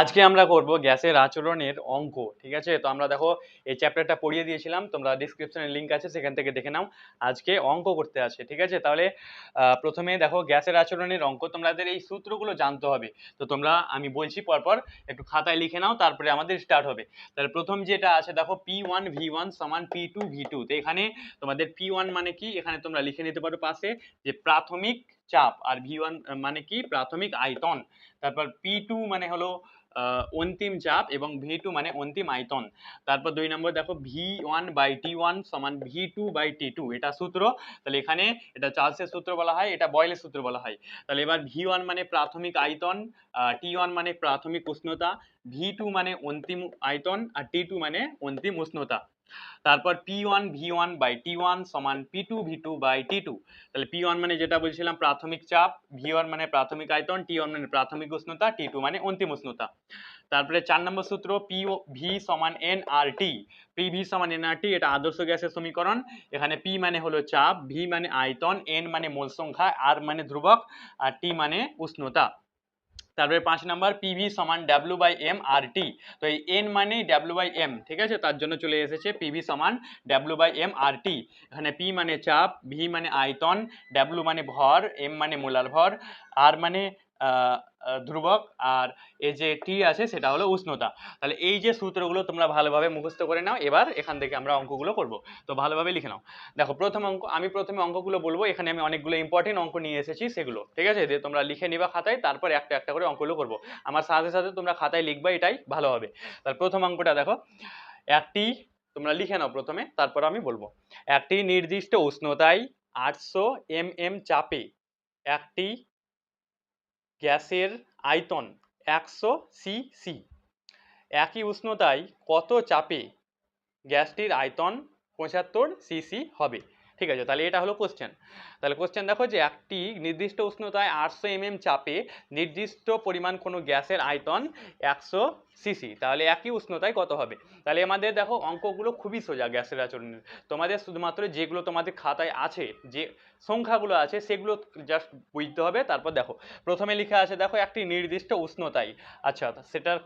আজকে আমরা করব গ্যাসের আচরণের অঙ্ক। ঠিক আছে, তো আমরা দেখো এই চ্যাপ্টারটা পড়িয়ে দিয়েছিলাম, তোমরা ডিসক্রিপশনে লিংক আছে সেখান থেকে দেখে নাও। আজকে অঙ্ক করতে আছে, ঠিক আছে। তাহলে প্রথমে দেখো গ্যাসের আচরণের অঙ্ক, তোমাদের এই সূত্রগুলো জানতে হবে। তো তোমরা আমি বলছি পরপর একটু খাতায় লিখে নাও, তারপরে আমাদের স্টার্ট হবে। তাহলে প্রথম যেটা আছে দেখো P1V1 সমান P2V2। তো এখানে তোমাদের P1 মানে কি, এখানে তোমরা লিখে নিতে পারো পাশে যে প্রাথমিক চাপ, আর V1 মানে কি প্রাথমিক আয়তন। তারপর P2 মানে হলো অন্তিম চাপ এবং V2 মানে অন্তিম আয়তন। তারপর 2 নম্বর দেখো V1/T1 সমান V2/T2, এটা সূত্র। তাহলে এখানে এটা চার্লসের সূত্র বলা হয়, এটা বয়েলের সূত্র বলা হয়। তাহলে এবার V1 মানে প্রাথমিক আয়তন, T1 মানে প্রাথমিক উষ্ণতা, V2 মানে অন্তিম আয়তন, আর T2 মানে অন্তিম উষ্ণতা। তারপর P1V1/T1 সমান P2V2/T2। তাহলে P1 মানে যেটা বলছিলাম প্রাথমিক চাপ, V1 মানে প্রাথমিক আয়তন, T1 মানে প্রাথমিক উষ্ণতা, T2 মানে অন্তিম উষ্ণতা। তারপরে 4 নম্বর সূত্র PV সমান nRT। PV সমান nRT, এটা আদর্শ গ্যাসের সমীকরণ। এখানে P মানে হলো চাপ, V মানে আয়তন, n মানে মোল সংখ্যা, R মানে ধ্রুবক, আর T মানে উষ্ণতা। তারপরে 5 নাম্বার PV সমান W/m/RT। তো এই n মানে W/m, ঠিক আছে, তার জন্য চলে এসেছে PV সমান W/m/RT। এখানে P মানে চাপ, V মানে আয়তন, W মানে ভর, m মানে মোলার ভর, R মানে ধ্রুবক, আর এই যে T আছে সেটা হলো উষ্ণতা। তাহলে এই যে সূত্রগুলো তোমরা ভালোভাবে মুখস্থ করে নাও। এবার এখান থেকে আমরা অঙ্কগুলো করব, তো ভালোভাবে লিখে নাও। দেখো প্রথম অঙ্ক, আমি প্রথমে অঙ্কগুলো বলবো, এখানে আমি অনেকগুলো ইম্পর্টেন্ট অঙ্ক নিয়ে এসেছি সেগুলো, ঠিক আছে, যে তোমরা লিখে নিবা খাতায়, তারপর একটা একটা করে অঙ্কগুলো করবো। আমার সাথে সাথে তোমরা খাতায় লিখবা, এটাই ভালো হবে। তাহলে প্রথম অঙ্কটা দেখো, একটি, তোমরা লিখে নাও প্রথমে, তারপর আমি বলবো। একটি নির্দিষ্ট উষ্ণতায় 800 mm চাপে একটি গ্যাসের আয়তন 100 সিসি। একই উষ্ণতায় কত চাপে গ্যাসটির আয়তন 75 সিসি হবে? ঠিক আছে, তাহলে এটা হলো কোশ্চেন। তাহলে কোশ্চেন দেখো যে একটি নির্দিষ্ট উষ্ণতায় 800 চাপে নির্দিষ্ট পরিমাণ কোনো গ্যাসের আয়তন 100 সিসি, তাহলে একই উষ্ণতায় কত হবে? তাহলে আমাদের দেখো অঙ্কগুলো খুবই সোজা গ্যাসের আচরণের। তোমাদের শুধুমাত্র যেগুলো তোমাদের খাতায় আছে, যে সংখ্যাগুলো আছে সেগুলো জাস্ট বুঝতে হবে। তারপর দেখো প্রথমে লেখা আছে দেখো একটি নির্দিষ্ট উষ্ণতায়, আচ্ছা সেটার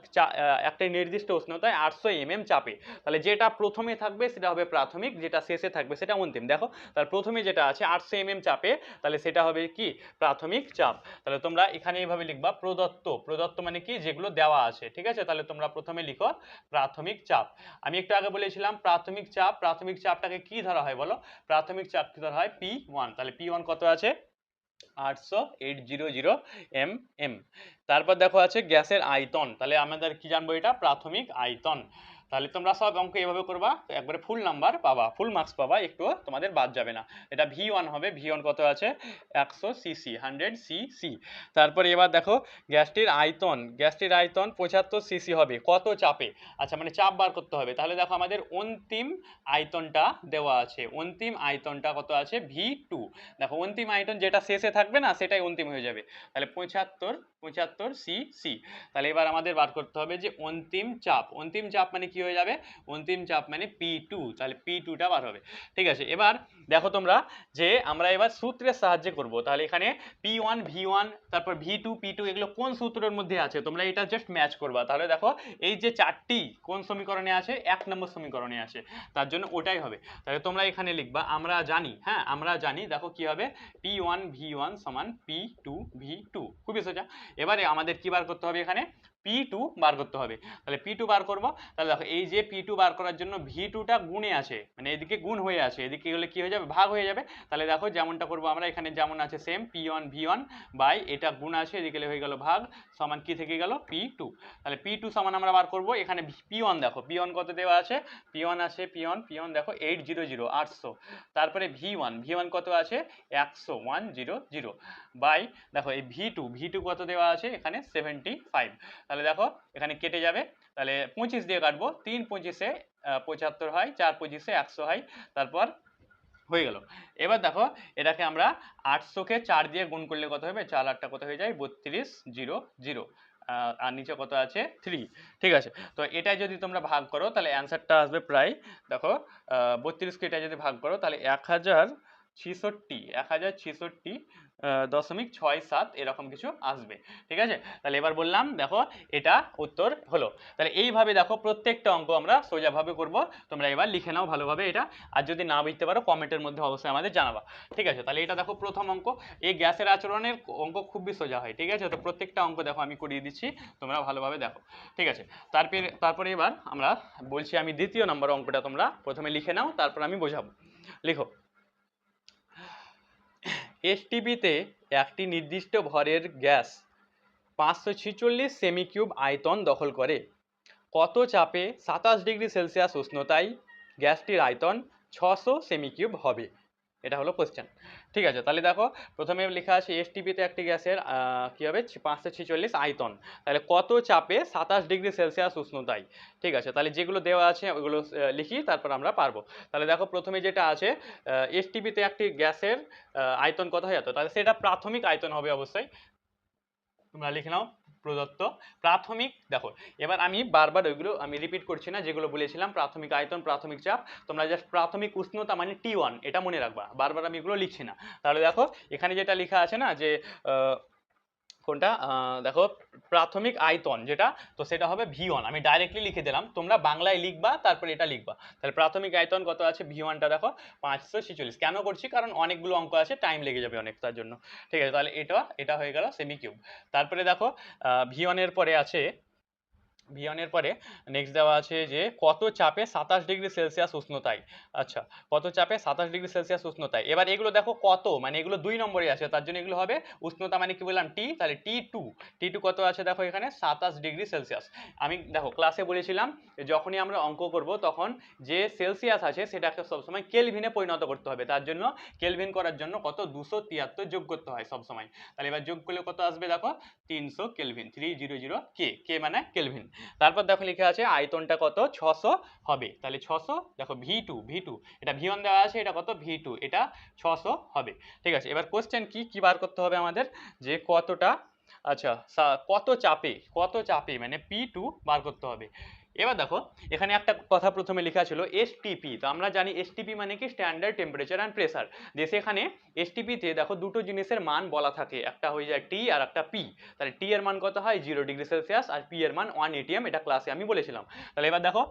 একটি নির্দিষ্ট উষ্ণতায় 800 চাপে। তাহলে যেটা প্রথমে থাকবে সেটা হবে প্রাথমিক, যেটা শেষে থাকবে সেটা অন্তিম। দেখো তাহলে প্রথমে যেটা আছে 800 চাপে, তাহলে সেটা হবে কি প্রাথমিক চাপ। তাহলে তোমরা এখানে এইভাবে লিখবা প্রদত্ত, প্রদত্ত মানে কি যেগুলো দেওয়া আছে, ঠিক আছে। তাহলে তোমরা প্রথমে লিখো প্রাথমিক চাপ। আমি একটু আগে বলেছিলাম প্রাথমিক চাপ, প্রাথমিক চাপটাকে কি ধরা হয় বলো? প্রাথমিক চাপ কি ধরা হয়? P1। তাহলে P1 কত আছে? 800 mm। তারপর দেখো আছে গ্যাসের আয়তন, তাহলে আমাদের কি জানবো? এটা প্রাথমিক আয়তন। তাহলে তোমরা সব অঙ্ক এভাবে করবা, একবারে ফুল নাম্বার পাবা, ফুল মার্কস পাবা, একটু তোমাদের বাদ যাবে না। এটা V1 হবে, V1 কত আছে? 100 সিসি, 100 সিসি। তারপরে এবার দেখো গ্যাসটির আয়তন, গ্যাসটির আয়তন 75 সিসি হবে কত চাপে? আচ্ছা মানে চাপ বার করতে হবে। তাহলে দেখো আমাদের অন্তিম আয়তনটা দেওয়া আছে, অন্তিম আয়তনটা কত আছে? V2। দেখো অন্তিম আয়তন যেটা শেষে থাকবে না সেটাই অন্তিম হয়ে যাবে। তাহলে 75 সিসি। তাহলে এবার আমাদের বার করতে হবে যে অন্তিম চাপ, অন্তিম চাপ মানে কি হয়ে যাবে? অন্তিম চাপ মানে P2। তাহলে P2টা বার হবে, ঠিক আছে। এবার দেখো তোমরা যে আমরা এবার সূত্রের সাহায্যে করব। তাহলে এখানে P1 V1 তারপর V2 P2 এগুলো কোন সূত্রের মধ্যে আছে তোমরা এটা জাস্ট ম্যাচ করবা। তাহলে দেখো এই যে চারটি কোন সমীকরণে আছে? 1 নম্বর সমীকরণে আছে, তার জন্য ওটাই হবে। তাহলে তোমরা এখানে লিখবা আমরা জানি, হ্যাঁ আমরা জানি, দেখো কি হবে? P1 V1 সমান P2 V2, খুবই সোজা। এবারে আমাদের কি বার করতে হবে? এখানে P2 বার করতে হবে। তাহলে P2 বার করব। তাহলে দেখো এই যে P2 বার করার জন্য V2টা গুণে আছে, মানে এদিকে গুণ হয়ে আছে, এদিকে গেলে কি হয়ে যাবে? ভাগ হয়ে যাবে। তাহলে দেখো যেমনটা করব আমরা, এখানে যেমন আছে সেম P1 V1 বাই এটা গুণ আছে, এদিকে হয়ে গেল ভাগ, সমান কি থেকে গেল? P2। তাহলে P2 সমান আমরা বার করব, এখানে P1 দেখো P1 কত দেওয়া আছে? P1 আছে P1 দেখো 800। তারপরে V1 কত আছে? 100 বাই দেখো এই V2 কত দেওয়া আছে? এখানে 75। তাহলে দেখো এখানে কেটে যাবে, তাহলে 25 দিয়ে কাটবো, 3 25-এ 75 হয়, 4 25-এ 100 হয়, তারপর হয়ে গেল। এবার দেখো এটাকে আমরা 800-কে 4 দিয়ে গুণ করলে কত হবে? 4 8টা কত হয়ে যায়? 3200। আর নিচে কত আছে? 3। ঠিক আছে, তো এটা যদি তোমরা ভাগ করো তাহলে অ্যান্সারটা আসবে প্রায়, দেখো 32কে এটা যদি ভাগ করো তাহলে 1000 1066.67 এরকম কিছু আসবে। ঠিক আছে, তাহলে এবার বললাম দেখো এটা উত্তর হলো। তাহলে এইভাবে দেখো প্রত্যেকটা অঙ্ক আমরা সোজাভাবে করব, তোমরা এবার লিখে নাও ভালোভাবে এটা, আর যদি না বুঝতে পারো কমেন্টের মধ্যে অবশ্যই আমাদের জানাবা। ঠিক আছে, তাহলে এটা দেখো প্রথম অঙ্ক, এই গ্যাসের আচরণের অঙ্ক খুবই সোজা হয়। ঠিক আছে, তো প্রত্যেকটা অঙ্ক দেখো আমি করিয়ে দিচ্ছি, তোমরা ভালোভাবে দেখো। ঠিক আছে, তারপরে এবার আমরা বলছি আমি দ্বিতীয় নম্বর অঙ্কটা, তোমরা প্রথমে লিখে নাও, তারপর আমি বোঝাবো। লিখো, এসটিপিতে একটি নির্দিষ্ট ভরের গ্যাস 546 সেমি কিউব আয়তন দখল করে। কত চাপে 27°C উষ্ণতায় গ্যাসটির আয়তন 600 সেমি কিউব হবে? এটা হলো কোশ্চেন। ঠিক আছে, তাহলে দেখো প্রথমে লেখা আছে এসটিপিতে একটি গ্যাসের কি হবে 546 আয়তন, তাহলে কত চাপে 27°C উষ্ণতায়। ঠিক আছে, তাহলে যেগুলো দেওয়া আছে ওগুলো লিখি, তারপর আমরা পারবো। তাহলে দেখো প্রথমে যেটা আছে এসটিপিতে একটি গ্যাসের আয়তন কত হয়, তাহলে সেটা প্রাথমিক আয়তন হবে অবশ্যই। তোমরা লিখে নাও প্রদত্ত প্রাথমিক। দেখো এবার আমি বারবার ওইগুলো আমি রিপিট করছি না, যেগুলো বলেছিলাম প্রাথমিক আয়তন প্রাথমিক চাপ, তোমরা জাস্ট প্রাথমিক উষ্ণতা মানে T1 এটা মনে রাখবা, বারবার আমি এগুলো লিখছি না। তাহলে দেখো এখানে যেটা লেখা আছে না যে কোনটা দেখো প্রাথমিক আয়তন যেটা, তো সেটা হবে V1, আমি ডাইরেক্টলি লিখে দিলাম, তোমরা বাংলায় লিখবা তারপরে এটা লিখবা। তাহলে প্রাথমিক আয়তন কত আছে V1টা দেখো 546, কেন করছি কারণ অনেকগুলো অঙ্ক আছে, টাইম লেগে যাবে অনেক, তার জন্য। ঠিক আছে, তাহলে এটা হয়ে গেল সেমি কিউব। তারপরে দেখো V1 এর পরে আছে, V1 এর পরে নেক্সট দেওয়া আছে যে কত চাপে 27°C উষ্ণতায়। আচ্ছা, কত চাপে 27°C উষ্ণতায়। এবার এগুলো দেখো কত, মানে এগুলো 2 নম্বরে আছে, তার জন্য এগুলো হবে উষ্ণতা মানে কি বললাম T, তাহলে T2 কত আছে দেখো এখানে 27°C। আমি দেখো ক্লাসে বলেছিলাম যখনই আমরা অঙ্ক করব তখন যে সেলসিয়াস আছে সেটাকে সবসময় কেলভিনে পরিণত করতে হবে, তার জন্য কেলভিন করার জন্য কত 273 যোগ করতে হয় সবসময়। তাহলে এবার যোগ করলে কত আসবে দেখো 300 কেলভিন, 300 কে মানে কেলভিন। তারপর দেখো লেখা আছে আয়তনটা কত 600 হবে, তাহলে 600 দেখো V2 এটা V1 দেওয়া আছে, এটা কত V2, এটা 600 হবে। ঠিক আছে, এবার কোশ্চেন কি বার করতে হবে আমাদের, যে কতটা, আচ্ছা কত চাপে মানে P2 বার করতে হবে। এবার দেখো এখানে একটা কথা প্রথমে লেখা ছিল এসটিপি, তো আমরা জানি এসটিপি মানে কি স্ট্যান্ডার্ড টেম্পারেচার অ্যান্ড প্রেসার। যে সেখানে এসটিপিতে দেখো দুটো জিনিসের মান বলা থাকে, একটা হয়ে যায় টি আর একটা পি। তাহলে টি এর মান কত হয় 0°C আর পি এর মান 1 atm, এটা ক্লাসে আমি বলেছিলাম। তাহলে এবার দেখো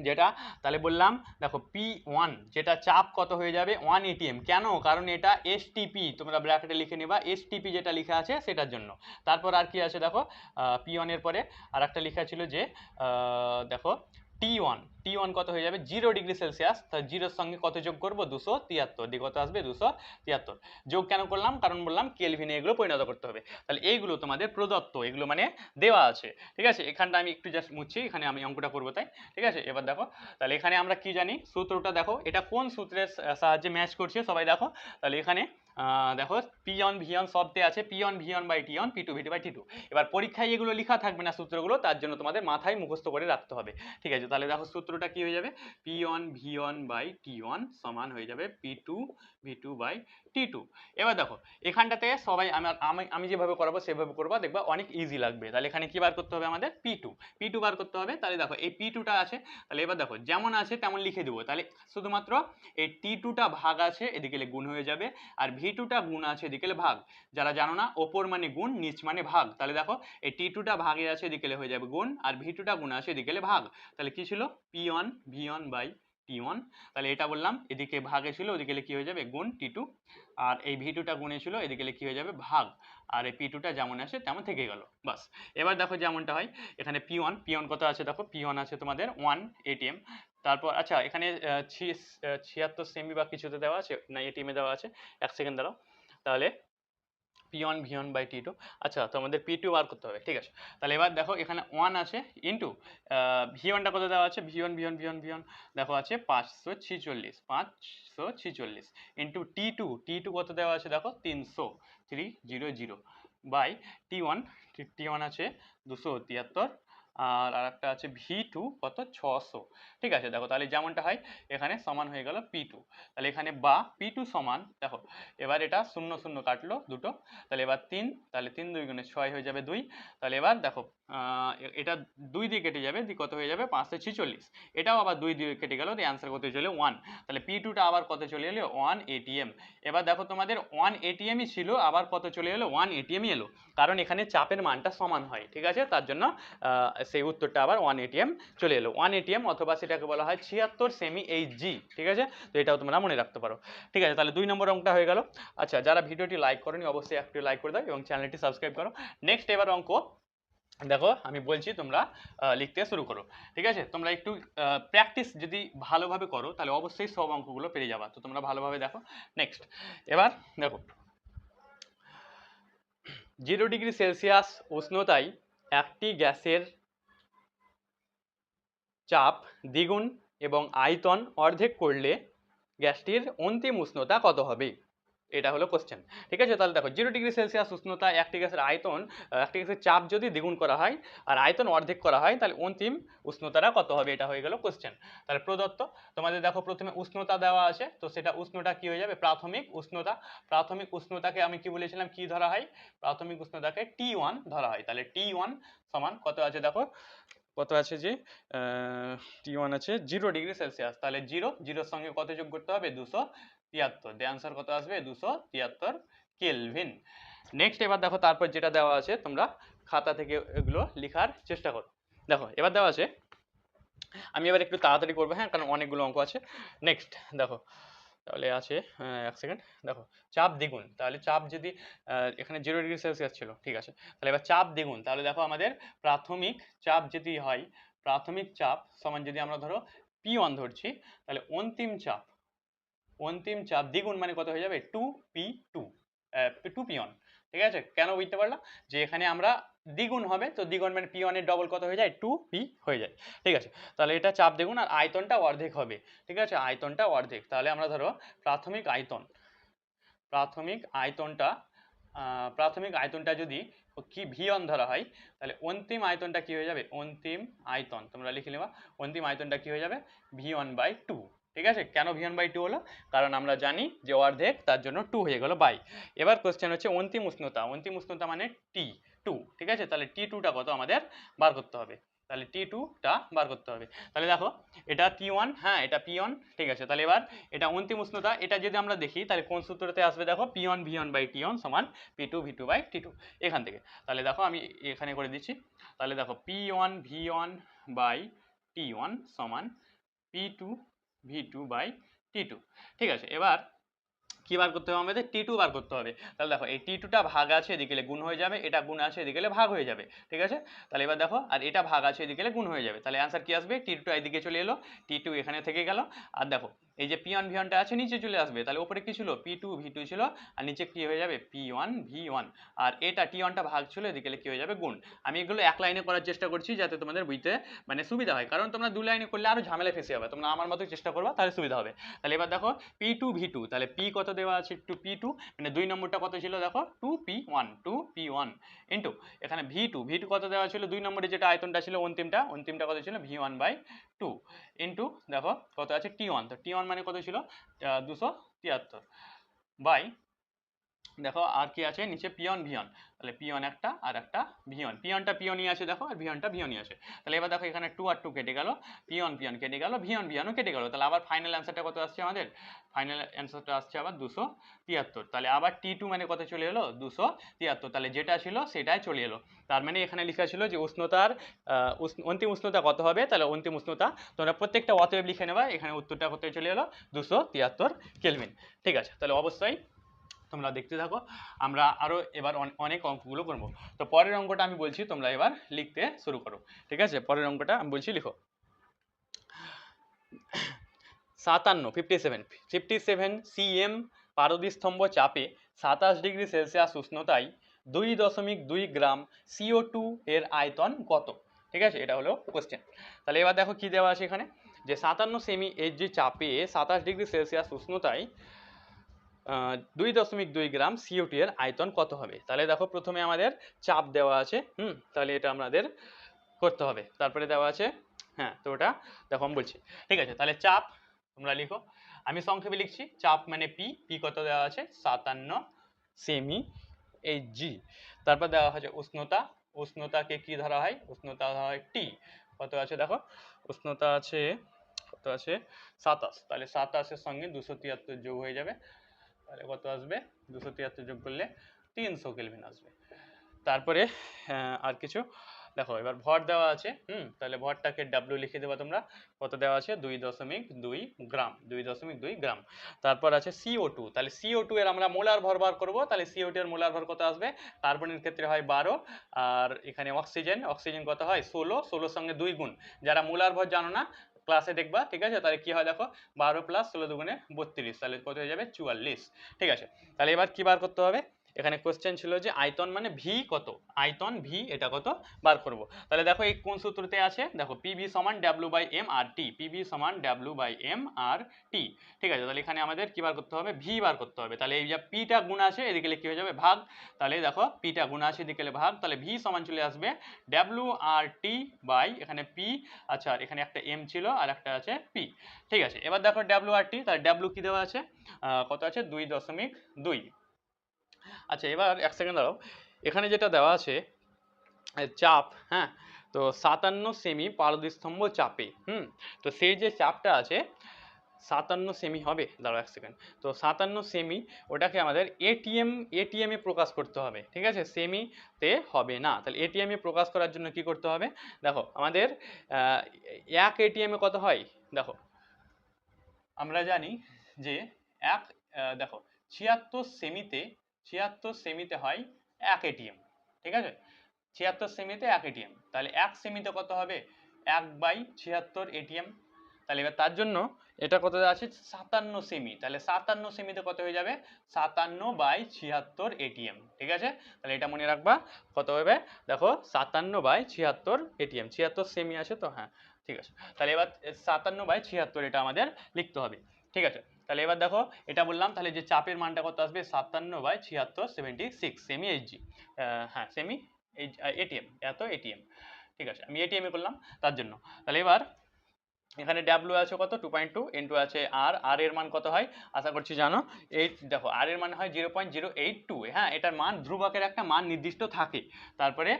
যেটা, তাহলে বললাম দেখো P1 যেটা চাপ কত হয়ে যাবে 1 atm, কেন কারণ এটা এসটিপি, তোমরা ব্র্যাকেটে লিখে নেবা এসটিপি যেটা লেখা আছে সেটার জন্য। তারপর আর কি আছে দেখো P1 এর পরে আর একটা লেখা ছিল যে দেখো T1 কত হয়ে যাবে 0°C, তাহলে জিরোর সঙ্গে কত যোগ করব 273, দিয়ে কত আসবে 273। যোগ কেন করলাম, কারণ বললাম কেলভিনে এগুলো পরিণত করতে হবে। তাহলে এইগুলো তোমাদের প্রদত্ত, এগুলো মানে দেওয়া আছে। ঠিক আছে, এখানটা আমি একটু জাস্ট মুছছি, এখানে আমি অঙ্কটা করবো তাই। ঠিক আছে, এবার দেখো তাহলে এখানে আমরা কি জানি সূত্রটা দেখো, এটা কোন সূত্রের সাহায্যে ম্যাচ করছে সবাই দেখো। তাহলে এখানে দেখো P1 V1 সব দেয়া আছে, P1 V1 by T1, P2 V2 by T2। এবার পরীক্ষায় এগুলো লেখা থাকবে না সূত্রগুলো, তার জন্য তোমাদের মাথায় মুখস্থ করে রাখতে হবে। ঠিক আছে, তাহলে দেখো সূত্রটা কি হয়ে যাবে P1 V1 বাই T1 সমান হয়ে যাবে P2 V2 বাই T2। এবার দেখো এখানটাতে সবাই আমি যেভাবে করাবো সেভাবে করবা, দেখবা অনেক ইজি লাগবে। তাহলে এখানে কি বার করতে হবে আমাদের P2 বার করতে হবে। তাহলে দেখো এই P2টা আছে, তাহলে এবার দেখো যেমন আছে তেমন লিখে দেবো। তাহলে শুধুমাত্র এই T2টা ভাগ আছে এদিকে গুণ হয়ে যাবে, আর V2টা গুণ আছে এদিকে ভাগ। যারা জানো না ওপর মানে গুণ নিচ মানে ভাগ, তাহলে দেখো এই T2টা ভাগে আছে এদিকে হয়ে যাবে গুণ, আর V2টা গুণ আছে এদিকে ভাগ। তাহলে কি ছিল P1 V1 বাই T1, তাহলে এটা বললাম এদিকে ভাগে ছিল ওদিকে কি হয়ে যাবে গুণ T2, আর এই V2টা গুণে ছিল এদিকে কি হয়ে যাবে ভাগ, আর এই P2টা যেমন আছে তেমন থেকে গেল বাস। এবার দেখো যেমনটা হয় এখানে P1 কত আছে দেখো, P1 আছে তোমাদের 1 atm। তারপর আচ্ছা এখানে 76 সেমি বা কিছুতে দেওয়া আছে না atm এ দেওয়া আছে, এক সেকেন্ড দাঁড়াও। তাহলে P1 V1 বাই T2, আচ্ছা তো আমাদের P2 বার করতে হবে। ঠিক আছে, তাহলে এবার দেখো এখানে 1 আছে ইন্টু V1টা কত দেওয়া আছে V1 দেখো আছে 546 ইন্টু T2 কত দেওয়া আছে দেখো 300 বাই T1 আছে 273, আর আরেকটা আছে V2 কত 600। ঠিক আছে, দেখো তাহলে যেমনটা হয় এখানে সমান হয়ে গেল P2। তাহলে এখানে বা P2 সমান, দেখো এবার এটা শূন্য শূন্য কাটলো দুটো, তাহলে এবার 3, তাহলে 3 2 গুণে 6 হয়ে যাবে 2। তাহলে এবার দেখো এটা 2 দিয়ে কেটে যাবে, কত হয়ে যাবে 546। এটাও আবার 2 দিয়ে কেটে গেল, দিয়ে অ্যান্সার কত চলে 1। তাহলে P2টা আবার কত চলে এলো 1 ATM। এবার দেখো তোমাদের 1 ATMই ছিল, আবার কত চলে এলো 1 ATMই এলো, কারণ এখানে চাপের মানটা সমান হয়। ঠিক আছে, তার জন্য সেই উত্তরটা আবার 1 ATM চলে এলো। 1 ATM অথবা সেটাকে বলা হয় 76 সেমি HG। ঠিক আছে, তো এটাও তোমরা মনে রাখতে পারো। ঠিক আছে, তাহলে 2 নম্বর অঙ্কটা হয়ে গেল। আচ্ছা, যারা ভিডিওটি লাইক করনি অবশ্যই একটু লাইক করে দাও এবং চ্যানেলটি সাবস্ক্রাইব করো। নেক্সট এবার অঙ্ক দেখো আমি বলছি, তোমরা লিখতে শুরু করো। ঠিক আছে, তোমরা একটু প্র্যাকটিস যদি ভালোভাবে করো তাহলে অবশ্যই সব অঙ্কগুলো পেরে যাবা। তো তোমরা ভালোভাবে দেখো। নেক্সট এবার দেখো 0 ডিগ্রি সেলসিয়াস উষ্ণতায় একটি গ্যাসের চাপ দ্বিগুণ এবং আয়তন অর্ধেক করলে গ্যাসটির অন্তিম উষ্ণতা কত হবে? এটা হলো কোশ্চেন। ঠিক আছে, তাহলে দেখো 0 ডিগ্রি সেলসিয়াস উষ্ণতা একটি গ্যাসের আয়তন, একটি গ্যাসের চাপ যদি দ্বিগুণ করা হয় আর আয়তন অর্ধেক করা হয় তাহলে অন্তিম উষ্ণতাটা কত হবে, এটা হয়ে গেল কোশ্চেন। তাহলে প্রদত্ত তোমাদের দেখো প্রথমে উষ্ণতা দেওয়া আছে, তো সেটা উষ্ণতা কি হয়ে যাবে প্রাথমিক উষ্ণতা। প্রাথমিক উষ্ণতাকে আমি কি বলেছিলাম, কি ধরা হয়, প্রাথমিক উষ্ণতাকে T1 ধরা হয়। তাহলে T1 সমান কত আছে দেখো, কত আছে যে T1 আছে 0 ডিগ্রি সেলসিয়াস। তাহলে 0 0 সঙ্গে কত যোগ করতে হবে 273, দ্য আনসার কত আসবে 273 কেলভিন। নেক্সট এবার দেখো তারপর যেটা দেওয়া আছে তোমরা খাতা থেকে এগুলো লেখার চেষ্টা করো। দেখো এবার দেওয়া আছে, আমি এবার একটু তাড়াতাড়ি করবো, হ্যাঁ, কারণ অনেকগুলো অঙ্ক আছে। নেক্সট দেখো তাহলে আছে, এক সেকেন্ড, দেখো চাপ দ্বিগুণ। তাহলে চাপ যদি এখানে 0 ডিগ্রি সেলসিয়াস ছিল, ঠিক আছে, তাহলে এবার চাপ দ্বিগুণ, তাহলে দেখো আমাদের প্রাথমিক চাপ যদি হয়, প্রাথমিক চাপ সমান যদি আমরা ধরো P1 ধরছি, তাহলে অন্তিম চাপ দ্বিগুণ মানে কত হয়ে যাবে 2P2, 2P1। ঠিক আছে, কেন বুঝতে পারলাম, যে এখানে আমরা দ্বিগুণ হবে, তো দ্বিগুণ মানে P1 এর ডবল কত হয়ে যায় 2P হয়ে যায়। ঠিক আছে, তাহলে এটা চাপ দ্বিগুণ আর আয়তনটা অর্ধেক হবে। ঠিক আছে, আয়তনটা অর্ধেক, তাহলে আমরা ধরো প্রাথমিক আয়তনটা যদি কি V1 ধরা হয়, তাহলে অন্তিম আয়তনটা কি হয়ে যাবে, অন্তিম আয়তন তোমরা লিখে নেবা, অন্তিম আয়তনটা কি হয়ে যাবে V1/2। ঠিক আছে, কেন V1/2 হলো, কারণ আমরা জানি যে অর্ধেক, তার জন্য 2 হয়ে গেল বাই। এবার কোশ্চেন হচ্ছে অন্তিম উষ্ণতা মানে T2। ঠিক আছে, তাহলে T2টা কত আমাদের বার করতে হবে, তাহলে T2টা বার করতে হবে। তাহলে দেখো এটা T1, হ্যাঁ এটা P1। ঠিক আছে, তাহলে এবার এটা অন্তিম উষ্ণতা, এটা যদি আমরা দেখি তাহলে কোন সূত্রতে আসবে, দেখো P1 V1/T1 সমান P2 V2/T2 এখান থেকে। তাহলে দেখো আমি এখানে করে দিচ্ছি, তাহলে দেখো P1 V1/T1 সমান P2 V2/T2। ঠিক আছে, এবার কি বার করতে হবে আমাদের, T2 বার করতে হবে। তাহলে দেখো এই T2টা ভাগ আছে, এদিকে গুণ হয়ে যাবে, এটা গুণ আছে এদিকে ভাগ হয়ে যাবে। ঠিক আছে, তাহলে এবার দেখো আর এটা ভাগ আছে এদিকে গুণ হয়ে যাবে, তাহলে অ্যান্সার কি আসবে, T2 এদিকে চলে এলো, T2 এখানে থেকে গেল। আর দেখো এই যে P1 V1টা আছে নিচে চলে আসবে, তাহলে উপরে কি ছিল P2 V2 ছিল, আর নিচে কি হয়ে যাবে P1 V1। আর এটা T1টা ভাগ ছিল, এদিকে কি হয়ে যাবে গুণ। আমি এগুলো এক লাইনে করার চেষ্টা করছি যাতে তোমাদের বুঝতে মানে সুবিধা হয়, কারণ তোমরা 2 লাইনে করলে আরো ঝামেলায় ফেসে যাবে, তোমরা আমার মতো চেষ্টা করবা তাহলে সুবিধা হবে। তাহলে এবার দেখো P2 V2, তাহলে P কত দেওয়া আছে একটু P2, মানে 2 নম্বরটা কত ছিল দেখো 2P1 ইন্টু এখানে V2 কত দেওয়া ছিল 2 নম্বরে যেটা আয়তনটা ছিল অন্তিমটা কত ছিল V1/2 ইন্টু দেখো কত আছে T1, তো T1 মানে কত ছিল 273 বাই দেখো আর কি আছে নিচে P1 V1, তাহলে P1 একটা আর একটা V1, P1টা P1ই আছে দেখো আর V1টা V1ই আছে। তাহলে এবার দেখো এখানে 2 আর 2 কেটে গেল, P1 কেটে গেল, V1ও কেটে গেল, তাহলে আবার ফাইনাল অ্যান্সারটা কত আসছে আমাদের, ফাইনাল অ্যান্সারটা আসছে আবার 273। তাহলে আবার T2 মানে কত চলে এলো 273, তাহলে যেটা ছিল সেটাই চলে এলো। তার মানে এখানে লেখা ছিল যে উষ্ণতার অন্তিম উষ্ণতা কত হবে, তাহলে অন্তিম উষ্ণতা তোমরা প্রত্যেকটা অতএব লিখে নেবা, এখানে উত্তরটা কত চলে এলো 273 কেলভিন। ঠিক আছে, তাহলে অবশ্যই তোমরা দেখতে থাকো, আমরা আরো এবার অনেক অঙ্কগুলো করবো। তো পরের অঙ্কটা আমি বলছি, তোমরা এবার লিখতে শুরু করো। ঠিক আছে, পরের অঙ্কটা আমি বলছি লিখো। 57 cm পারদীস্তম্ভ চাপে 27 ডিগ্রি সেলসিয়াস উষ্ণতায় 2.2 গ্রাম CO2 এর আয়তন কত? ঠিক আছে, এটা হলো কোশ্চেন। তাহলে এবার দেখো কি দেওয়া আছে এখানে, যে 57 সেমি এর যে চাপে 27 ডিগ্রি সেলসিয়াস উষ্ণতায় 2.2 গ্রাম CO2 এর আয়তন কত হবে। তাহলে দেখো প্রথমে আমাদের চাপ দেওয়া আছে, তাহলে এটা আমাদের করতে হবে। তারপরে দেওয়া আছে, হ্যাঁ তো ওটা দেখো আমি বলছি, ঠিক আছে। তাহলে চাপ তোমরা লিখো, আমি সংক্ষেপে লিখছি। চাপ মানে পি, পি কত দেওয়া আছে 57 সেমি এইচজি। তারপর দেওয়া হচ্ছে উষ্ণতা, উষ্ণতাকে কি ধরা হয়, উষ্ণতা ধরা হয় টি। কত আছে দেখো, উষ্ণতা আছে কত আছে 27, তাহলে 27-এর সঙ্গে 273 যোগ হয়ে যাবে, তাহলে কত আসবে 273 যোগ করলে 300 কেলভিন আসবে। তারপরে আর কিছু দেখো, এবার ভর দেওয়া আছে, তাহলে ভরটাকে ডাব্লিউ লিখে দেবা তোমরা, কত দেওয়া আছে 2.2 গ্রাম, 2.2 গ্রাম। তারপর আছে CO2, তাহলে CO2 এর আমরা মোলার ভর বার করব, তাহলে CO2 এর মোলার ভর কত আসবে, কার্বনের ক্ষেত্রে হয় 12, আর এখানে অক্সিজেন, অক্সিজেন কত হয় 16, 16 সঙ্গে 2 গুণ, যারা মোলার ভর জানো না ক্লাসে দেখবা, ঠিক আছে। তাহলে কি হয় দেখো 12 + 16 দুগুণে 32, তাহলে কত হয়ে যাবে 44, ঠিক আছে। তাহলে এবার কি বার করতে হবে, এখানে কোশ্চেন ছিল যে আয়তন মানে ভি কত, আয়তন ভি এটা কত বার করব। তাহলে দেখো এই কোন সূত্রতে আছে, দেখো পিভি সমান W/m আর টি, পিভি সমান W/m আর টি, ঠিক আছে। তাহলে এখানে আমাদের কি বার করতে হবে, ভি বার করতে হবে। তাহলে এই যে পিটা গুণ আছে এদিকে কি হয়ে যাবে ভাগ, তাহলে দেখো পিটা গুণ আছে এদিকে ভাগ, তাহলে ভি সমান চলে আসবে W/টি বাই এখানে পি, আচ্ছা এখানে একটা এম ছিল আর একটা আছে পি, ঠিক আছে। এবার দেখো W/টি, তাহলে W কি দেওয়া আছে, কত আছে 2.2। আচ্ছা এবার এক সেকেন্ড দাঁড়াও, এখানে যেটা দেওয়া আছে চাপ, হ্যাঁ তো 57 সেমি পারদস্তম্ভ চাপে, তো সেই যে চাপটা আছে 57 সেমি হবে, দাঁড়াও এক সেকেন্ড, তো 57 সেমি ওটাকে আমাদের এটিএম এ প্রকাশ করতে হবে, ঠিক আছে, সেমিতে হবে না। তাহলে এটিএম এ প্রকাশ করার জন্য কি করতে হবে, দেখো আমাদের এক এটিএম এ কত হয়, দেখো আমরা জানি যে এক দেখো 76 সেমিতে হয় 1 এটিএম, ঠিক আছে, 76 সেমিতে 1 এটিএম, তাহলে 1 সেমিতে কত হবে 1/76 এটিএম। তাহলে এবার তার জন্য এটা কত আছে 57 সেমি, তাহলে 57 সেমিতে কত হয়ে যাবে 57/76 এটিএম, ঠিক আছে। তাহলে এটা মনে রাখবা কত হবে, দেখো 57/76 এটিএম, 76 সেমি আছে তো, হ্যাঁ ঠিক আছে। তাহলে এবার 57/76 এটা আমাদের লিখতে হবে, ঠিক আছে। তাহলে এবার দেখো এটা বললাম, তাহলে যে চাপের মানটা কত আসবে 57/76, 76 সেমি এইচজি, হ্যাঁ সেমি এটিএম, এত এটিএম, ঠিক আছে। আমি এটিএম এ করলাম তার জন্য। তাহলে এবার এখানে ডাব্লিউ আছে কত 2.2 ইন্টু আছে আর এর মান কত হয় আশা করছি জানো, এই দেখো আর এর মান হয় 0.082, হ্যাঁ এটার মান ধ্রুবকের একটা মান নির্দিষ্ট থাকে। তারপরে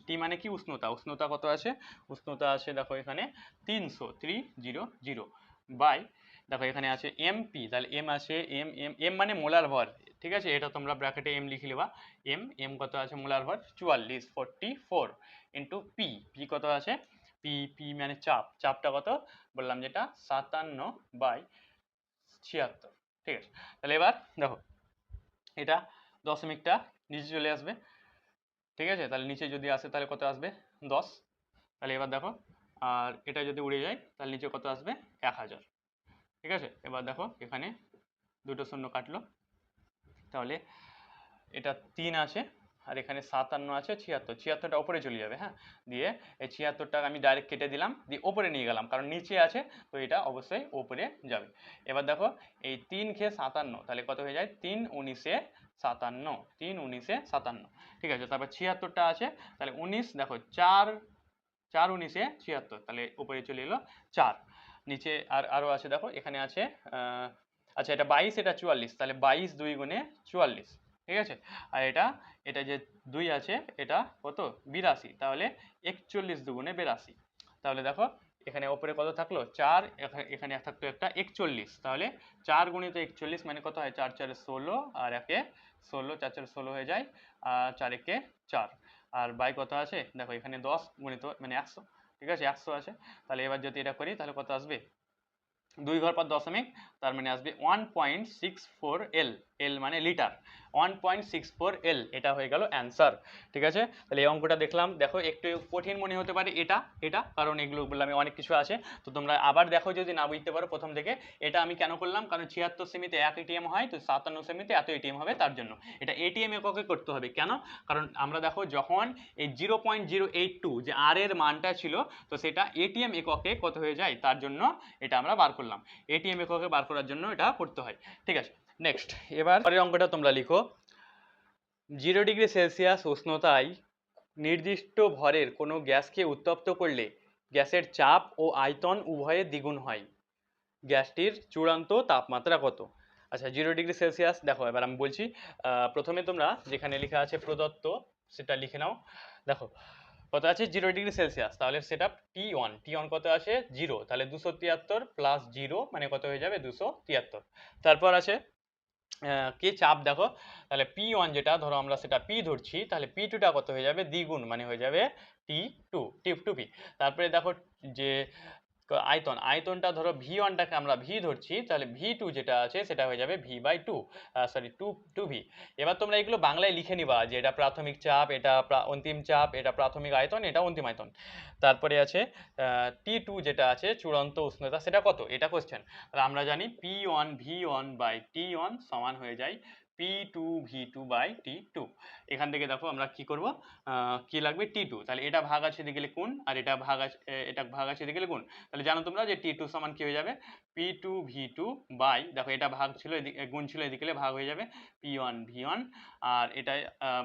টি মানে কি উষ্ণতা, উষ্ণতা কত আছে, উষ্ণতা আছে দেখো এখানে 300 বাই, দেখো এখানে আছে এমপি, তাহলে এম আছে এম মানে মোলার ভর, ঠিক আছে, এটা তোমরা ব্র্যাকেটে এম লিখে নেবা, এম কত আছে মোলার ভর 44 ইন্টু পি কত আছে, পি মানে চাপ, চাপটা কত বললাম যেটা 57/76, ঠিক আছে। তাহলে এবার দেখো এটা দশমিকটা নিচে চলে আসবে, ঠিক আছে, তাহলে নিচে যদি আসে তাহলে কত আসবে 10, তাহলে এবার দেখো আর এটা যদি উড়ে যায় তাহলে নিচে কত আসবে 1000, ঠিক আছে। এবার দেখো এখানে দুটো শূন্য কাটলো, তাহলে এটা 3 আছে আর এখানে 57 আছে 76টা উপরে চলে যাবে, হ্যাঁ দিয়ে এই 76টা আমি ডাইরেক্ট কেটে দিলাম, দিয়ে উপরে নিয়ে গেলাম কারণ নিচে আছে, তো এটা অবশ্যই উপরে যাবে। এবার দেখো এই 3 খেয়ে 57, তাহলে কত হয়ে যায় 3 19 57, 3 19 57, ঠিক আছে। তারপর 76টা আছে, তাহলে 19 দেখো 4 4 19 76, তাহলে উপরে চলে এলো 4, নিচে আরও আছে দেখো এখানে আছে আচ্ছা এটা 22 এটা 44, তাহলে 22 2 গুণে 44, ঠিক আছে। আর এটা যে 2 আছে এটা কত 82, তাহলে 41 দুগুণে 82, তাহলে দেখো এখানে ওপরে কত থাকলো 4, এখানে থাকতো একটা 41, তাহলে 4 গুণিত 41 মানে কত হয় 4 4 16 আর 1 16, 4 4 16 হয়ে যায়, আর 4 1 4, আর বাই কত আছে দেখো এখানে 10 গুণিত মানে 100, ঠিক আছে 100 আছে। তাহলে এবার যদি এটা করি তাহলে কত আসবে 2 ঘর পর দশমিক, তার মানে আসবে 1.64 এল, এল মানে লিটার, 1.64 এল, এটা হয়ে গেল অ্যান্সার, ঠিক আছে। তাহলে এই অঙ্কটা দেখলাম, দেখো একটু কঠিন মনে হতে পারে এটা কারণ এগুলো বললাম অনেক কিছু আছে, তো তোমরা আবার দেখো যদি না বুঝতে পারো প্রথম থেকে, এটা আমি কেন করলাম কারণ 76 সেমিতে 1 এটিএম হয়, তো 57 সেমিতে এত এটিএম হবে তার জন্য এটা এটিএম এককে করতে হবে, কেন কারণ আমরা দেখো যখন এই 0.082 যে আর এর মানটা ছিল, তো সেটা এটিএম এককে কত হয়ে যায় তার জন্য এটা আমরা বার করলাম, এটিএম এককে বার করার জন্য এটা করতে হয়, ঠিক আছে। নেক্সট এবার পরের অঙ্কটা তোমরা লিখো, 0 ডিগ্রি সেলসিয়াস উষ্ণতায় নির্দিষ্ট ভরের কোনো গ্যাসকে উত্তপ্ত করলে গ্যাসের চাপ ও আয়তন উভয়ে দ্বিগুণ হয়। গ্যাসটির চূড়ান্ত তাপমাত্রা কত? আচ্ছা, 0°C দেখো, এবার আমি বলছি। প্রথমে তোমরা যেখানে লেখা আছে প্রদত্ত সেটা লিখে নাও। দেখো কত আছে, 0°C, তাহলে সেটা T1 কত আসে 0, তাহলে 273 প্লাস 0 মানে কত হয়ে যাবে 273। তারপর আছে কি চাপ, দেখো তাহলে P1 যেটা ধরো আমরা সেটা P ধরছি, তাহলে P2টা কত হয়ে যাবে দ্বিগুণ মানে হয়ে যাবে T2P। তারপরে দেখো যে আয়তনটা ধরো V1টাকে আমরা V ধরছি, তাহলে V2 যেটা আছে সেটা হয়ে যাবে V/2, সরি 2V। এবার তোমরা এগুলো বাংলায় লিখে নিবা যে এটা প্রাথমিক চাপ, এটা অন্তিম চাপ, এটা প্রাথমিক আয়তন, এটা অন্তিম আয়তন। তারপরে আছে T2 যেটা আছে চূড়ান্ত উষ্ণতা, সেটা কত, এটা কোশ্চেন। আমরা জানি P1 V1/T1 সমান হয়ে যায় P2 V2/T2। এখান থেকে দেখো আমরা কি করব, কি লাগবে T2, তাহলে এটা ভাগ আছে এদিকে লিখুন, আর এটা ভাগ আছে, এটা ভাগ আছে এদিকে লিখুন। তাহলে জানো তোমরা যে T2 সমান কি হয়ে যাবে P2 V2 বাই, দেখো এটা ভাগ ছিল এদিকে, গুণ ছিল এদিকে ভাগ হয়ে যাবে P1 V1, আর এটা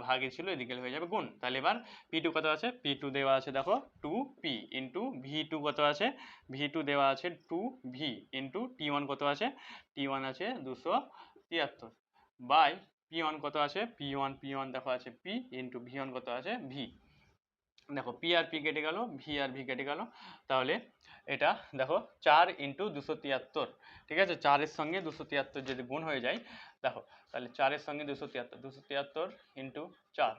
ভাগে ছিল এদিকে হয়ে যাবে গুণ। তাহলে এবার P2 কত আছে, P2 দেওয়া আছে দেখো 2P ইন্টু V2 কত আছে, V2 দেওয়া আছে 2V ইন্টু T1 কত আছে, T1 আছে 273 বাই P1 কত আছে, P1 দেখো আছে P ইন্টু V1 কত আছে V। দেখো P আর P কেটে গেল, V আর V কেটে গেল, তাহলে এটা দেখো 4 ইন্টু 273, ঠিক আছে, 4 এর সঙ্গে 273 যদি গুণ হয়ে যায়, দেখো তাহলে 4 এর সঙ্গে 273 ইন্টু 4,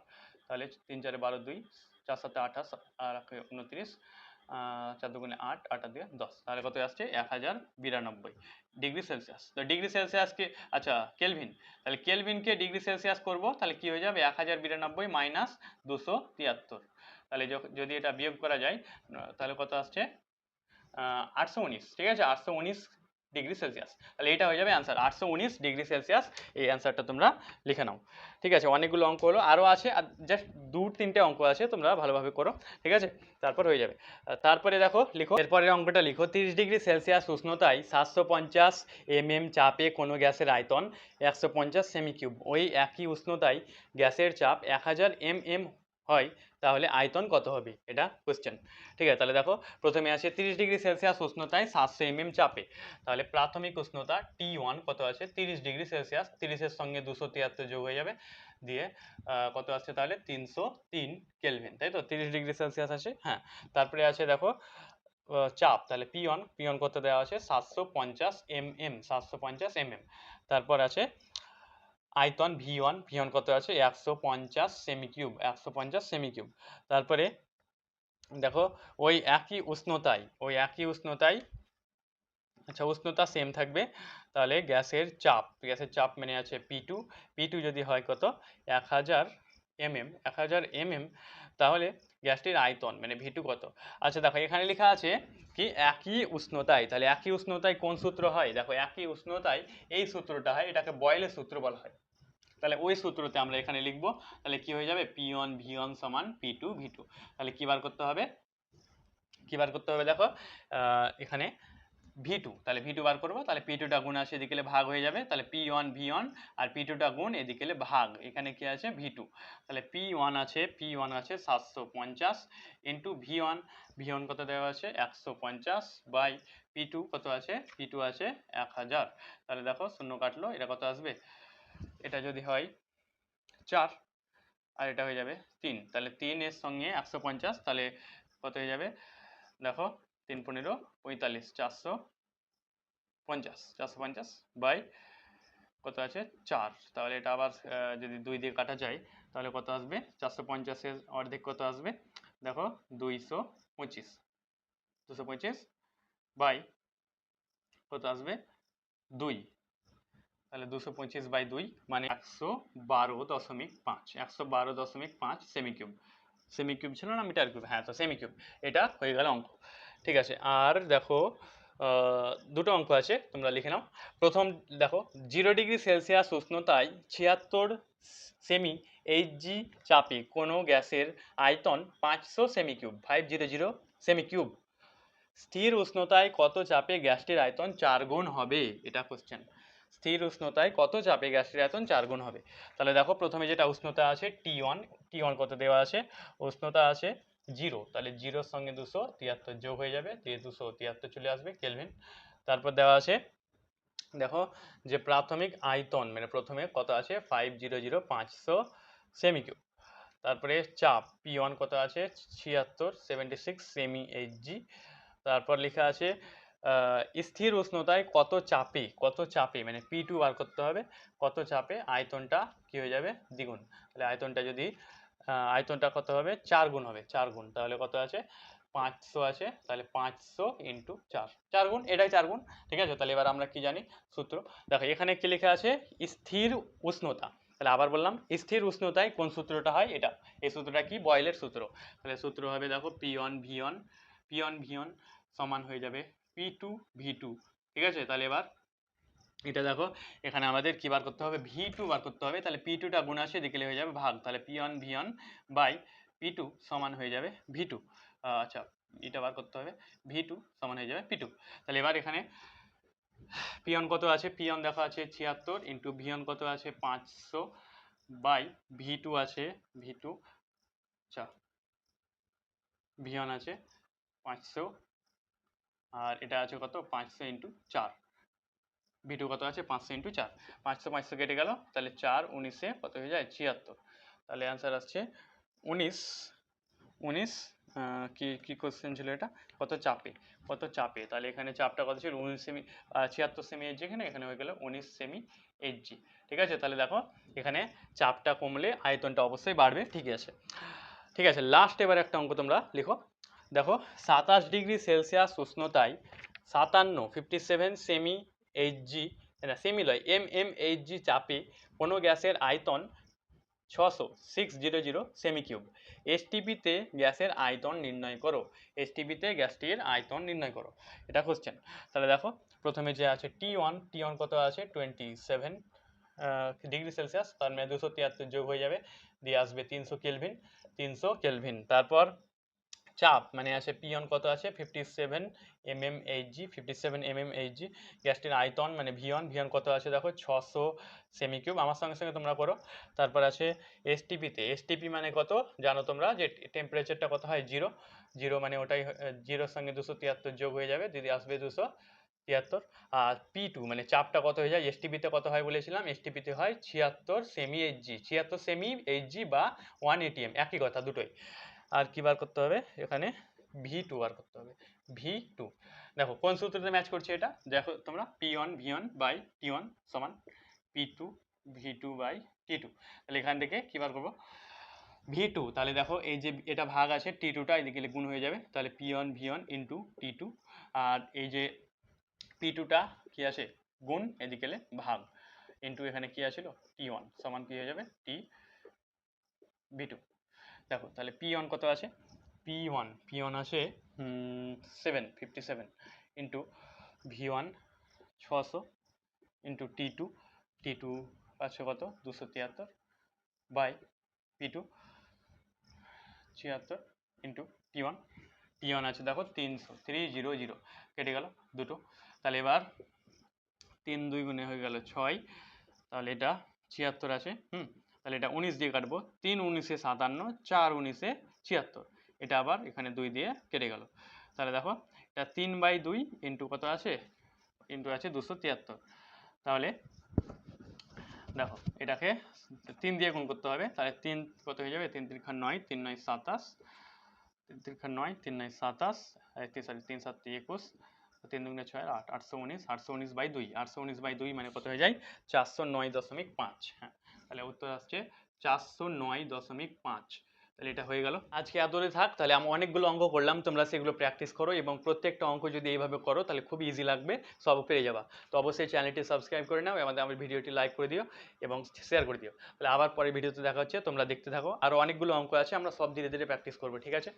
তাহলে 3 4 12 2, 4 7 28 আর 29, 4 2 8, 8 2 10, তাহলে কত আসছে 1092°C। তো ডিগ্রি সেলসিয়াসকে, আচ্ছা কেলভিন, তাহলে কেলভিনকে ডিগ্রি সেলসিয়াস করব, তাহলে কি হয়ে যাবে 1092 মাইনাস 273, তাহলে যদি এটা বিয়োগ করা যায় তাহলে কত আসছে 819, ঠিক আছে, 819°C। তাহলে এটা হয়ে যাবে অ্যান্সার 819°C। এই অ্যান্সারটা তোমরা লিখে নাও, ঠিক আছে। অনেকগুলো অঙ্ক হলো, আরও আছে, আর জাস্ট 2-3টে অঙ্ক আছে, তোমরা ভালোভাবে করো, ঠিক আছে, তারপর হয়ে যাবে। তারপরে দেখো লিখো, এরপরের অঙ্কটা লিখো, 30°C উষ্ণতায় 750 mm চাপে কোনো গ্যাসের আয়তন 150 সেমি কিউব, ওই একই উষ্ণতায় গ্যাসের চাপ 1000 mm হয়, তাহলে আয়তন কত হবে, এটা কোশ্চেন, ঠিক আছে। তাহলে দেখো প্রথমে আছে 30°C উষ্ণতায় 700 mm চাপে, তাহলে প্রাথমিক উষ্ণতা T1 কত আছে 30°C, 30-এর সঙ্গে 273 যোগ হয়ে যাবে, দিয়ে কত আসছে তাহলে 303 কেলভিন, তাই তো, 30°C আছে, হ্যাঁ। তারপরে আছে দেখো চাপ, তাহলে P1 কত দেওয়া আছে 750 mm, 750 mm। তারপর আছে আয়তন V1 কত আছে 150 সেমি কিউব, 150 সেমি কিউব। তারপরে দেখো ওই একই উষ্ণতায়, আচ্ছা উষ্ণতা সেম থাকবে, তাহলে গ্যাসের চাপ মানে আছে P2 যদি হয় কত 1000 mm, তাহলে গ্যাসটির আয়তন মানে V2 কত। আচ্ছা দেখো এখানে লেখা আছে কি একই উষ্ণতায়, তাহলে একই উষ্ণতায় কোন সূত্র হয়, দেখো একই উষ্ণতায় এই সূত্রটা হয়, এটাকে বয়েলের সূত্র বলা হয়, তাহলে ওই সূত্রতে আমরা এখানে লিখবো, তাহলে কি হয়ে যাবে P1 V1 সমান P2 V2। তাহলে কি বার করতে হবে, দেখো এখানে V2, তাহলে V2 বার করবো, তাহলে P2টা গুণ আসে এদিকে ভাগ হয়ে যাবে, তাহলে P1 V1 আর P2টা গুণ এদিকে ভাগ, এখানে কি আছে V2, তাহলে P1 আছে 750 ইন্টু V1 কত দেওয়া আছে 150 বাই P2 কত আছে, P2 আছে 1000, তাহলে দেখো শূন্য কাটলো, এটা কত আসবে, এটা যদি হয় 4 আর এটা হয়ে যাবে 3, তাহলে 3 এর সঙ্গে 150, তাহলে কত হয়ে যাবে দেখো 3 15 45, 450 বাই কত আছে 4, তাহলে এটা আবার যদি 2 দিয়ে কাটা যায় তাহলে কত আসবে 450-এর অর্ধেক কত আসবে দেখো 225 বাই কত আসবে 2, তাহলে 225/2 মানে 112.5 সেমি কিউব ছিল না মিটার কিউব, হ্যাঁ, তো সেমি কিউব, এটা হয়ে গেল অঙ্ক, ঠিক আছে। আর দেখো দুটো অঙ্ক আছে, তোমরা লিখে নাও। প্রথম দেখো 0°C উষ্ণতায় 76 সেমি এইচজি চাপে কোনো গ্যাসের আয়তন 500 সেমি কিউব, 500 সেমি কিউব, স্থির উষ্ণতায় কত চাপে গ্যাসটির আয়তন 4 গুণ হবে, এটা কোশ্চেন। স্থির উষ্ণতায় কত চাপে গ্যাসটির আয়তন 4 গুণ হবে। তাহলে দেখো প্রথমে যেটা উষ্ণতা আছে T1 কত দেওয়া আছে, উষ্ণতা আছে 0, তাহলে 0 সঙ্গে 273 যোগ হয়ে যাবে, দিয়ে 273 চলে আসবে কেলভিন। তারপর দেওয়া আছে দেখো যে প্রাথমিক আয়তন মানে প্রথমে কত আছে 500 সেমি কিউব। তারপরে চাপ P1 কত আছে 76 সেমি এইচজি। তারপর লেখা আছে স্থির উষ্ণতায় কত চাপে মানে P2 বার করতে হবে, কত চাপে আয়তনটা কি হয়ে যাবে দ্বিগুণ। তাহলে আয়তনটা কত হবে 4 গুণ হবে, 4 গুণ, তাহলে কত আছে 500 আছে, তাহলে 500 ইন্টু 4, 4 গুণ, এটাই 4 গুণ। ঠিক আছে, তাহলে এবার আমরা কি জানি সূত্র দেখো, এখানে কি লেখা আছে স্থির উষ্ণতা, তাহলে আবার বললাম স্থির উষ্ণতায় কোন সূত্রটা হয় এটা, এই সূত্রটা কি বয়েলের সূত্র। তাহলে সূত্র হবে দেখো P1 V1 সমান হয়ে যাবে P2 V2। ঠিক আছে, তাহলে এবার এটা দেখো এখানে আমাদের কি বার করতে হবে V2 বার করতে হবে, তাহলে P2টা গুণ আসে দিকে হয়ে যাবে ভাগ, তাহলে P1 V1 বাই P2 সমান হয়ে যাবে V2। আচ্ছা, এটা বার করতে হবে, V2 সমান হয়ে যাবে P2। তাহলে এবার এখানে P1 কত আছে, P1 দেখো আছে 76 ইন্টু V1 কত আছে 500 বাই V2 আছে V2, আচ্ছা V1 আছে 500 আর এটা আছে কত 500 ইন্টু 4, V2 কত আছে 500 ইন্টু 4, 500 কেটে গেল, তাহলে 4 19 কত হয়ে যায় 76। তাহলে অ্যান্সার আসছে 19। কি কি কোশ্চেন ছিল এটা, কত চাপে, তাহলে এখানে চাপটা কত ছিল 19 সেমি 76 সেমি এইচজি, এখানে হয়ে গেল 19 সেমি এইচজি। ঠিক আছে, তাহলে দেখো এখানে চাপটা কমলে আয়তনটা অবশ্যই বাড়বে। ঠিক আছে, লাস্ট এবার একটা অঙ্ক তোমরা লিখো। দেখো 27 ডিগ্রি সেলসিয়াস উষ্ণতায় 57 সেমি এইচজি, সেমি লয় এইচজি চাপে কোনো গ্যাসের আয়তন 600 সেমি কিউব। এসটিপিতে গ্যাসের আয়তন নির্ণয় করো, এসটিপিতে গ্যাসটির আয়তন নির্ণয় করো, এটা কোশ্চেন। তাহলে দেখো প্রথমে যে আছে T1 কত আছে 27 ডিগ্রি সেলসিয়াস, তার মানে 273 যোগ হয়ে যাবে, দিয়ে আসবে 300 কেলভিন। তারপর চাপ মানে আছে P1 কত আছে 57 mmHg, গ্যাসটির আয়তন মানে V1 কত আছে দেখো 600 সেমি কিউব, আমার সঙ্গে সঙ্গে তোমরা করো। তারপর আছে এসটিপি মানে কত জানো তোমরা, যে টেম্পারেচারটা কত হয় 0 মানে ওটাই 0 সঙ্গে 273 যোগ হয়ে যাবে, যদি আসবে 273। আর P2 মানে চাপটা কত হয়ে যায়, এসটিপিতে কত হয় বলেছিলাম, এসটিপিতে হয় 76 সেমি এইচজি বা 1 ATM, একই কথা দুটোই। আর কি বার করতে হবে এখানে V2 বার করতে হবে, V2 দেখো কোন সূত্রতে ম্যাচ করছে এটা, দেখো তোমরা P1 V1 বাই T1 সমান P2 V2 বাই T2। তাহলে এখান থেকে কি বার করবো V2, তাহলে দেখো এই যে এটা ভাগ আছে T2টা এদিকে গুণ হয়ে যাবে, তাহলে P1 V1 ইন্টু T2, আর এই যে P2টা কি আছে গুণ, এদিকে ভাগ, ইন্টু এখানে কি আছিল T1 সমান কি হয়ে যাবে T V2। দেখো তাহলে P1 কত আছে, P1 আছে 57 ইন্টু V1 600 ইন্টু T2 আছে কত 273 বাই P2 76 ইন্টু T1 আছে দেখো 300 কেটে গেল দুটো, তাহলে এবার 3 2 গুণে হয়ে গেল 6, তাহলে এটা 76 আছে, তাহলে এটা 19 দিয়ে কাটবো, 3 19 57, 4 19 76, এটা আবার এখানে 2 দিয়ে কেটে গেল। তাহলে দেখো এটা 3/2 ইন্টু কত আছে, ইন্টু আছে 273, তাহলে দেখো এটাকে 3 দিয়ে গুণ করতে হবে, তাহলে 3 কত হয়ে যাবে 3 3 9, 3 9 27, 3 3 9, 3 9 27, 3 7 21, 3 2 6 8, 819/2, 819/2 মানে কত হয়ে যায় 409.5। হ্যাঁ, তাহলে উত্তর আসছে 409.5। তাহলে এটা হয়ে গেল, আজকে এতদূরে থাক। তাহলে আমি অনেকগুলো অঙ্ক করলাম, তোমরা সেগুলো প্র্যাকটিস করো এবং প্রত্যেকটা অঙ্ক যদি এইভাবে করো তাহলে খুব ইজি লাগবে, সব পেরে যাবা। তো অবশ্যই চ্যানেলটি সাবস্ক্রাইব করে নাও, আমার ভিডিওটি লাইক করে দিও এবং শেয়ার করে দিও। তাহলে আবার পরের ভিডিওতে দেখা হচ্ছে, তোমরা দেখতে থাকো, আরও অনেকগুলো অঙ্ক আছে, আমরা সব ধীরে ধীরে প্র্যাকটিস করবো। ঠিক আছে।